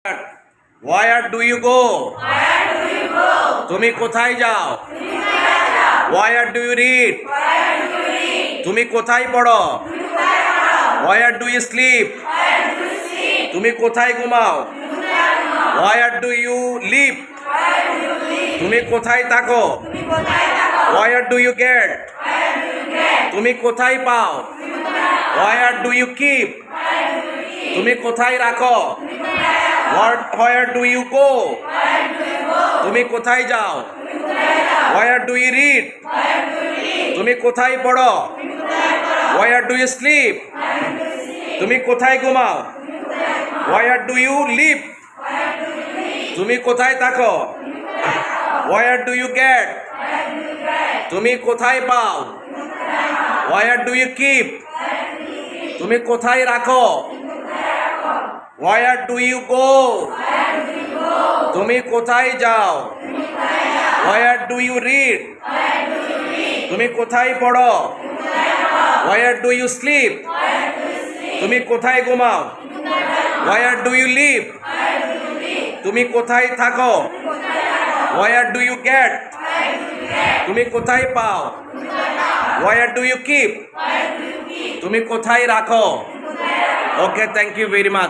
Where do you go? তুমি কোথায় যাও? Where do you read? তুমি কোথায় পড়ো? Where do you sleep? তুমি কোথায় ঘুমাও? Where do you live? তুমি কোথায় থাকো? Where do you get? তুমি কোথায় পাও? Where do you keep? তুমি কোথায় রাখো? Where do you go? তুমি কোথায় যাও? Where do you read? তুমি কোথায় পড়ো? Where do you sleep? তুমি কোথায় ঘুমাও? Where do you live? তুমি কোথায় থাকো? Where do you get? তুমি কোথায় পাও? Where do you keep? তুমি কোথায় রাখো? Where do you go? তুমি কোথায় যাও? Where do you read? তুমি কোথায় পড়ো? Where do you sleep? তুমি কোথায় ঘুমাও? Where do you live? তুমি কোথায় থাকো? Where do you get? তুমি কোথায় পাও? Where do you keep? তুমি কোথায় রাখো? Okay, thank you very much.